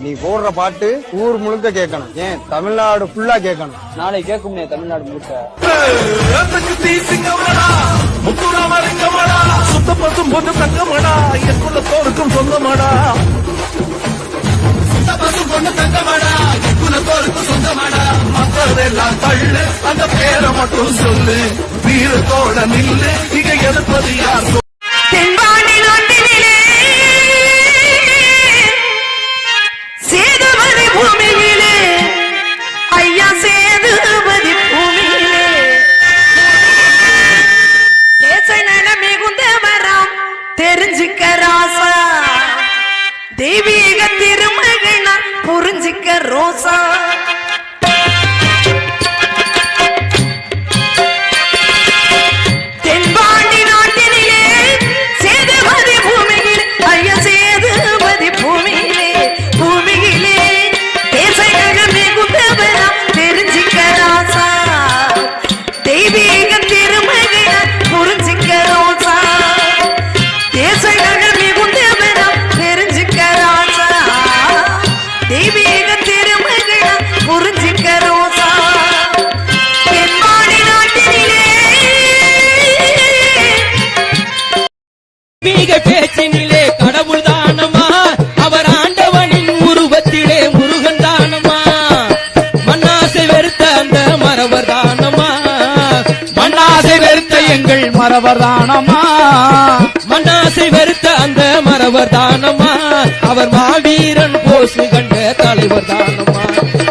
நீ போடுற பாட்டு ஊர் முழுக்க கேட்கணும், ஏன் தமிழ்நாடு ஃபுல்லா கேட்கணும். நாளை கேட்கும்னே தமிழ்நாடு முழுக்க. சுத்தப்பத்தும் பொண்ணு தங்கமடா, எக்குள்ள தோருக்கும் சொந்தமாடா. மக்களெல்லாம் தள்ளு, அந்த பேரை மட்டும் சொல்லு. வீரத்தோட நில்லு, இங்க எழுப்பது யார்? சேதுபதி பூமியிலே, ஐயா சேதுபதி பூமியிலே, தேச நல மிகுந்தவராம் தெரிஞ்சுக்க ராசா, தெய்வீக திருமகனா புரிஞ்சுக்க ரோசா. தென்பாண்டி நாட்டினிலே சேதுபதி பூமியிலே, ஐயா சேதுபதி பூமியிலே, பூமியிலே தேச நல மிகுந்தவராம் தெரிஞ்சுக்க ராசா, தெய்வீக திருமகனா புரிஞ்சுக்க ரோசா. தேச நல மிகுந்தவராம் தெரிஞ்சுக்க ராசா, தெய்வீக திருமகனா புரிஞ்சுக்க ரோசா. தென்பாண்டி நாட்டினிலே மிக பேச்சினிலே கடவுள் தானமா, அவர் ஆண்டவனின் உருவத்திலே முருகன் தானமா. மண்ணாசை வெறுத்த அந்த மரவர் தானமா, மண்ணாசை வெறுத்த எங்கள் மரவர் தானமா, மண்ணாசை வெறுத்த அந்த மரவர் தானமா. அவர் மாவீரன் போசு கண்ட தலைவர் தானமா,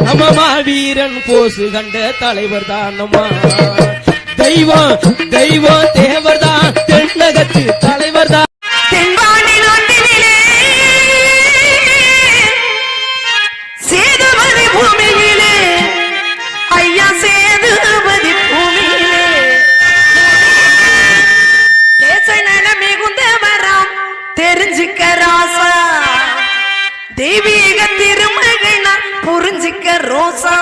நம்ம மாவீரன் போசு கண்ட தலைவர் தானமா. தெய்வம் தெய்வம் தேவர்தான், தென்னகத்து தலைவர் தான். தென்பாண்டி நாட்டினிலே சேதுபதி பூமியிலே, ஐயா சேதுபதி பூமியிலே, தேச நல மிகுந்தவராம் தெரிஞ்சுக்க ராசா, தெய்வீக திருமகனா புரிஞ்சுக்க ரோசா.